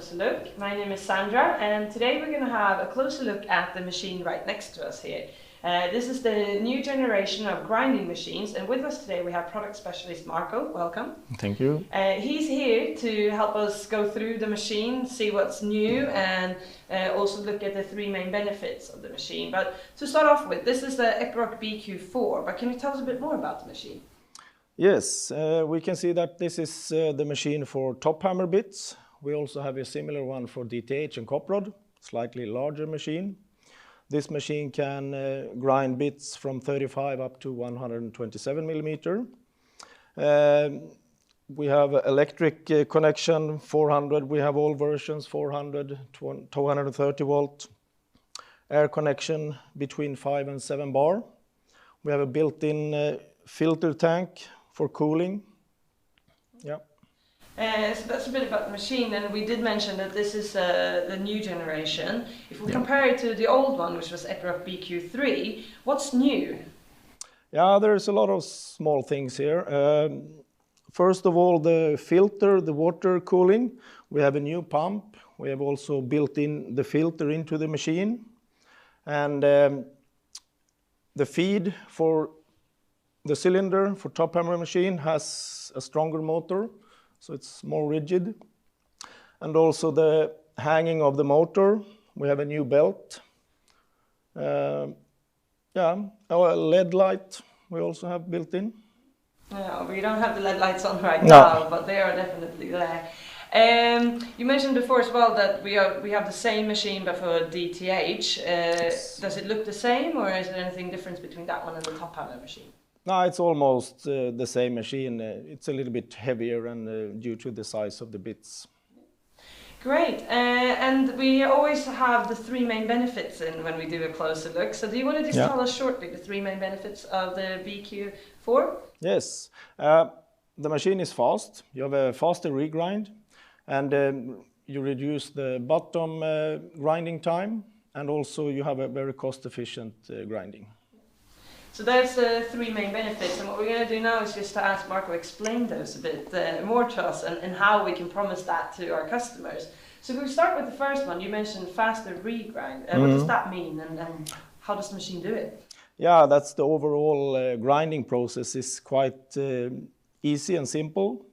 closer look. My name is Sandra, and today we're going to have a closer look at the machine right next to us here. This is the new generation of grinding machines, and with us today we have product specialist Marco. Welcome. Thank you. He's here to help us go through the machine, see what's new, and also look at the three main benefits of the machine. But to start off with, this is the Epiroc BQ4, but can you tell us a bit more about the machine? Yes, we can see that this is the machine for top hammer bits. We also have a similar one for DTH and cop rod, slightly larger machine. This machine can grind bits from 35 up to 127 millimeter. We have electric connection 400. We have all versions 400, 230 volt. Air connection between 5 and 7 bar. We have a built-in filter tank for cooling. Yeah. So that's a bit about the machine, and we did mention that this is the new generation. If we compare it to the old one, which was Epiroc BQ3, what's new? Yeah, there's a lot of small things here. First of all, the filter, the water cooling. We have a new pump. We have also built in the filter into the machine. And the feed for the cylinder for top hammer machine has a stronger motor, so it's more rigid. And also the hanging of the motor, we have a new belt. Yeah, our LED light we also have built in. No, we don't have the LED lights on right now, but they are definitely there. You mentioned before as well that we have the same machine but for DTH. Yes. Does it look the same, or is there anything different between that one and the top hammer machine? No, it's almost the same machine. It's a little bit heavier and due to the size of the bits. Great, and we always have the three main benefits in when we do a closer look. So do you want to just tell us shortly the three main benefits of the BQ4? Yes, the machine is fast. You have a faster regrind, and you reduce the bottom grinding time, and also you have a very cost-efficient grinding. So there's the three main benefits, and what we're going to do now is just to ask Marco explain those a bit more to us and how we can promise that to our customers. So if we start with the first one, you mentioned faster regrind. What does that mean, and how does the machine do it? Yeah, that's the overall grinding process is quite easy and simple.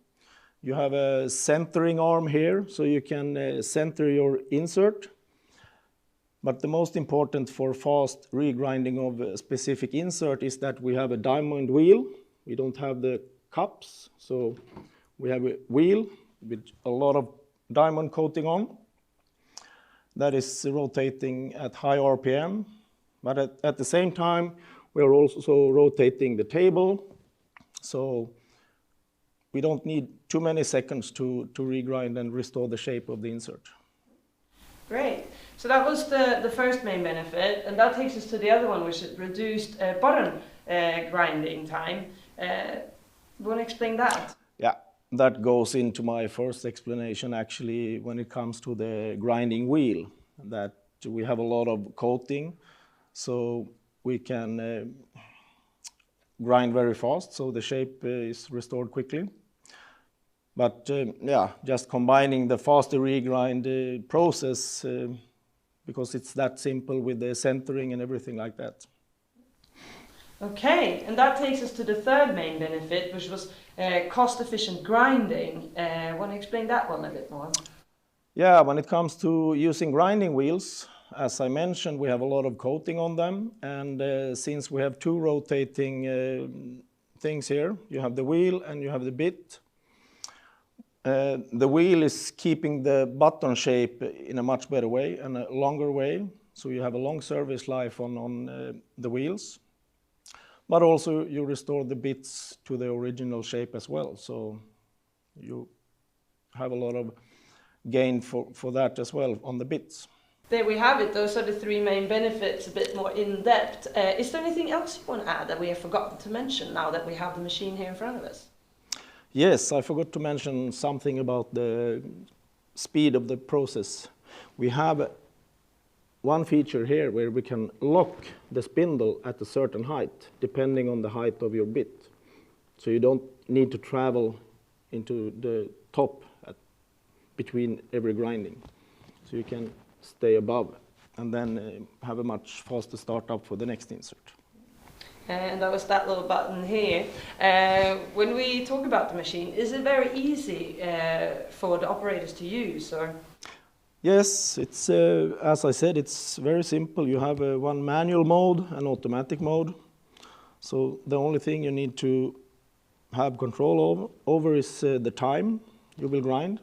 You have a centering arm here, so you can center your insert. But the most important for fast regrinding of a specific insert is that we have a diamond wheel. We don't have the cups, so we have a wheel with a lot of diamond coating on. That is rotating at high RPM, but at the same time we are also rotating the table, so we don't need too many seconds to regrind and restore the shape of the insert. Great. So that was the first main benefit, and that takes us to the other one, which is reduced bottom grinding time. You want to explain that? Yeah, that goes into my first explanation actually when it comes to the grinding wheel, that we have a lot of coating, so we can grind very fast, so the shape is restored quickly. But yeah, just combining the faster regrind process because it's that simple with the centering and everything like that. Okay, and that takes us to the third main benefit, which was cost-efficient grinding. Want to explain that one a bit more? Yeah, when it comes to using grinding wheels, as I mentioned, we have a lot of coating on them, and since we have two rotating things here, you have the wheel and you have the bit. The wheel is keeping the button shape in a much better way and a longer way, so you have a long service life on the wheels. But also you restore the bits to the original shape as well, so you have a lot of gain for that as well on the bits. There we have it. Those are the three main benefits, a bit more in depth. Is there anything else you want to add that we have forgotten to mention now that we have the machine here in front of us? Yes, I forgot to mention something about the speed of the process. We have one feature here where we can lock the spindle at a certain height, depending on the height of your bit. So you don't need to travel into the top between every grinding. So you can stay above and then have a much faster startup for the next insert. And that was that little button here. When we talk about the machine, is it very easy for the operators to use, or? Yes, it's as I said, it's very simple. You have one manual mode and automatic mode. So the only thing you need to have control over is the time you will grind,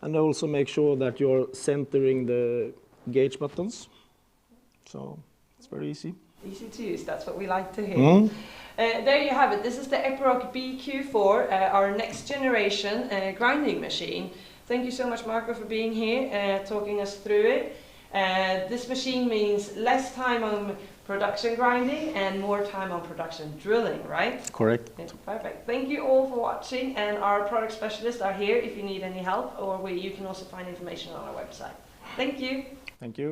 and also make sure that you're centering the gauge buttons. So it's very easy. Easy to use, that's what we like to hear. There you have it. This is the Epiroc BQ4, our next generation grinding machine. Thank you so much, Marco, for being here, talking us through it. This machine means less time on production grinding and more time on production drilling, right? Correct. Yeah, perfect. Thank you all for watching, and our product specialists are here if you need any help, or you can also find information on our website. Thank you. Thank you.